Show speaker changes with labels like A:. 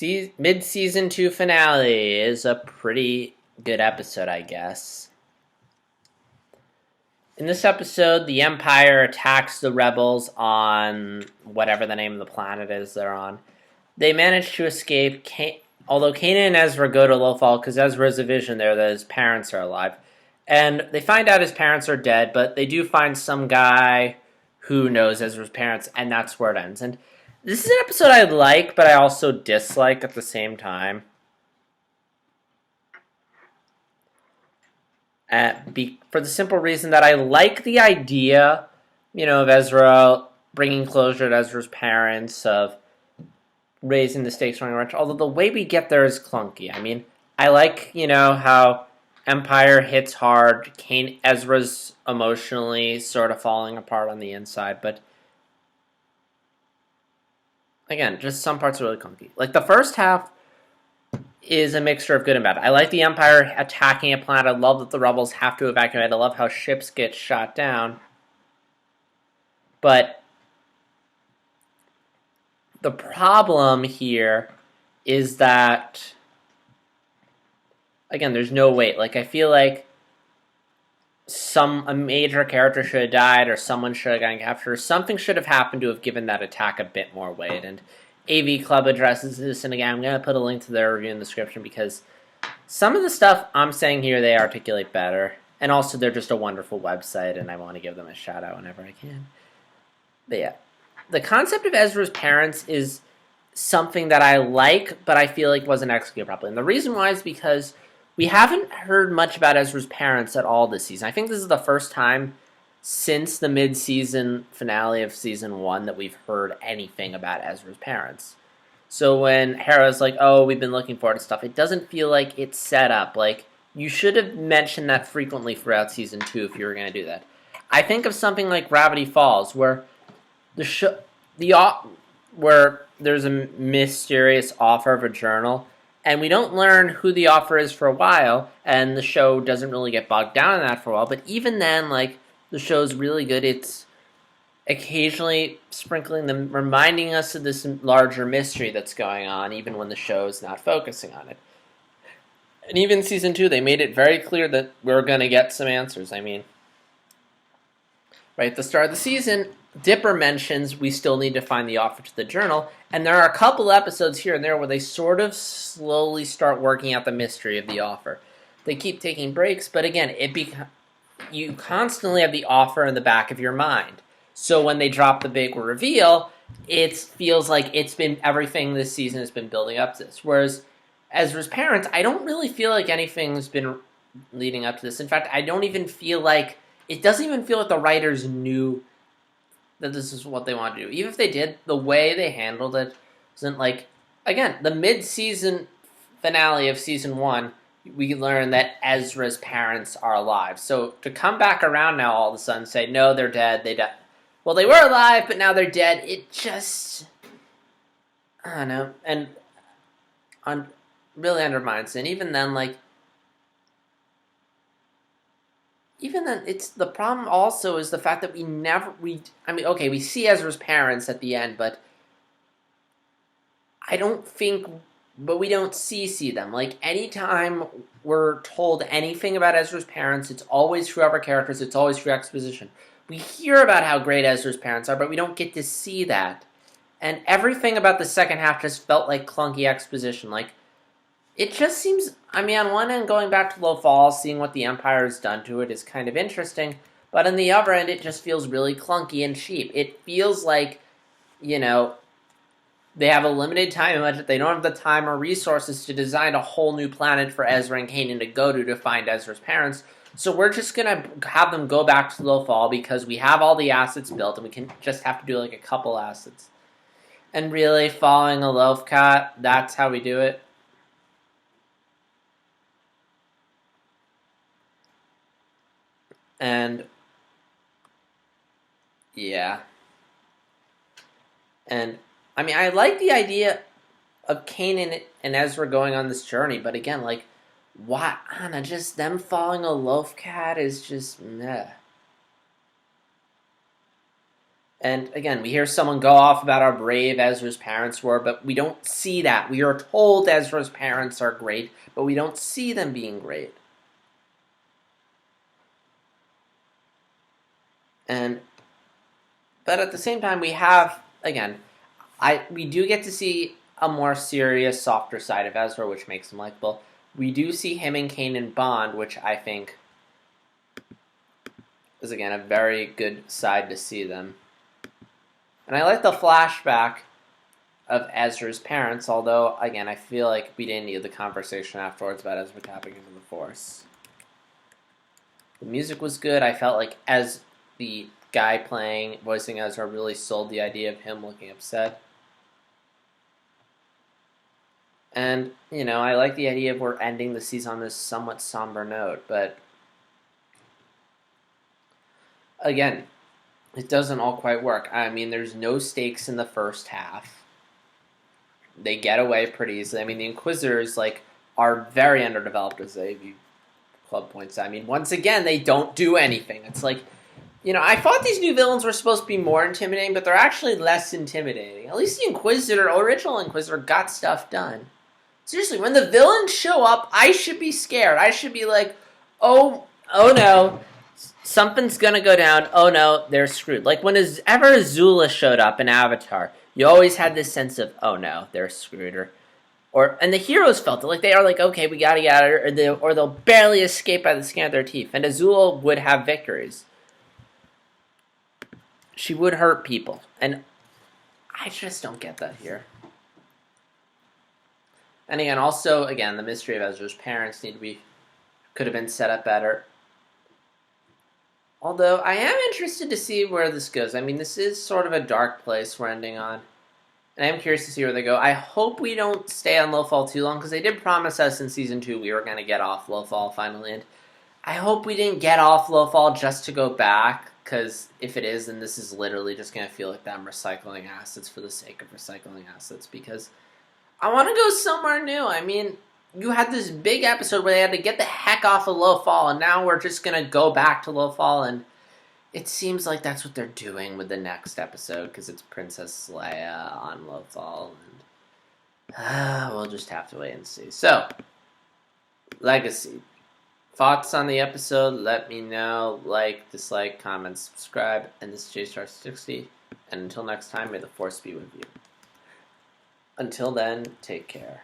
A: Mid-season 2 finale is a pretty good episode, I guess. In this episode, the Empire attacks the rebels on whatever the name of the planet is they're on. They manage to escape, although Kanan and Ezra go to Lothal because Ezra has a vision there that his parents are alive. And they find out his parents are dead, but they do find some guy who knows Ezra's parents, and that's where it ends. And this is an episode I like, but I also dislike at the same time. For the simple reason that I like the idea, of Ezra bringing closure to Ezra's parents, of raising the stakes on ranch. Although the way we get there is clunky. I mean, I like, how Empire hits hard. Ezra's emotionally sort of falling apart on the inside, but again, just some parts are really clunky. Like the first half is a mixture of good and bad. I like the Empire attacking a planet. I love that the rebels have to evacuate. I love how ships get shot down. But the problem here is that, again, there's no weight. Like, I feel like a major character should have died, or someone should have gotten captured, or something should have happened to have given that attack a bit more weight. And AV Club addresses this, and again, I'm going to put a link to their review in the description because some of the stuff I'm saying here they articulate better, and also they're just a wonderful website, and I want to give them a shout out whenever I can. But yeah, the concept of Ezra's parents is something that I like, but I feel like wasn't executed properly. And the reason why is because we haven't heard much about Ezra's parents at all this season. I think this is the first time since the mid-season finale of season 1 that we've heard anything about Ezra's parents. So when Hera's like, oh, we've been looking forward to stuff, it doesn't feel like it's set up. Like, you should have mentioned that frequently throughout season 2 if you were going to do that. I think of something like Gravity Falls, where where there's a mysterious offer of a journal, and we don't learn who the offer is for a while, and the show doesn't really get bogged down in that for a while. But even then, like, the show's really good. It's occasionally sprinkling them, reminding us of this larger mystery that's going on, even when the show's not focusing on it. And even season 2, they made it very clear that we're going to get some answers. I mean, right at the start of the season, Dipper mentions we still need to find the offer to the journal, and there are a couple episodes here and there where they sort of slowly start working out the mystery of the offer. They keep taking breaks, but again, you constantly have the offer in the back of your mind. So when they drop the big reveal, it feels like everything this season has been building up to this. Whereas Ezra's parents, I don't really feel like anything's been leading up to this. In fact, it doesn't even feel like the writers knew that this is what they want to do. Even if they did, the way they handled it wasn't like, again, the mid-season finale of season 1, we learn that Ezra's parents are alive. So to come back around now all of a sudden and say, no, they're dead, they died. Well, they were alive, but now they're dead. It just, I don't know, and really undermines it. And even then, it's the problem also is the fact that we see Ezra's parents at the end, but we don't see them. Like, anytime we're told anything about Ezra's parents, it's always through other characters, it's always through exposition. We hear about how great Ezra's parents are, but we don't get to see that. And everything about the second half just felt like clunky exposition. Like, it just seems, on one end, going back to Lothal, seeing what the Empire has done to it is kind of interesting, but on the other end, it just feels really clunky and cheap. It feels like, they have a limited time budget. They don't have the time or resources to design a whole new planet for Ezra and Kanan to go to find Ezra's parents. So we're just going to have them go back to Lothal because we have all the assets built and we can just have to do like a couple assets. And really, following a Lothcat, that's how we do it. And yeah. And I like the idea of Kanan and Ezra going on this journey, but again, like, why? Anna, just them following a Lothcat is just meh. And again, we hear someone go off about how brave Ezra's parents were, but we don't see that. We are told Ezra's parents are great, but we don't see them being great. But at the same time, we have, again, we do get to see a more serious, softer side of Ezra, which makes him likable. We do see him and Kanan bond, which I think is, again, a very good side to see them. And I like the flashback of Ezra's parents, although, again, I feel like we didn't need the conversation afterwards about Ezra tapping into the Force. The music was good. I felt like as the guy voicing Ezra really sold the idea of him looking upset. And, I like the idea of we're ending the season on this somewhat somber note, but again, it doesn't all quite work. I mean, there's no stakes in the first half. They get away pretty easily. I mean, the Inquisitors, are very underdeveloped, as the AV Club points out. I mean, once again, they don't do anything. It's like, I thought these new villains were supposed to be more intimidating, but they're actually less intimidating. At least the original Inquisitor, got stuff done. Seriously, when the villains show up, I should be scared. I should be like, oh no, something's gonna go down. Oh no, they're screwed. Like whenever Azula showed up in Avatar, you always had this sense of, oh no, they're screwed. And the heroes felt it. Like they are like, okay, we gotta get out of her, or they'll barely escape by the skin of their teeth. And Azula would have victories. She would hurt people. And I just don't get that here. And again, the mystery of Ezra's parents could have been set up better. Although, I am interested to see where this goes. I mean, this is sort of a dark place we're ending on. And I am curious to see where they go. I hope we don't stay on Lothal too long, because they did promise us in Season 2 we were going to get off Lothal finally. And I hope we didn't get off Lothal just to go back, because if it is, then this is literally just going to feel like them recycling assets for the sake of recycling assets, because I want to go somewhere new. I mean, you had this big episode where they had to get the heck off of Lothal, and now we're just going to go back to Lothal, and it seems like that's what they're doing with the next episode, because it's Princess Leia on Lothal, and we'll just have to wait and see. So, Legacy. Thoughts on the episode? Let me know. Like, dislike, comment, subscribe, and this is JStar60, and until next time, may the Force be with you. Until then, take care.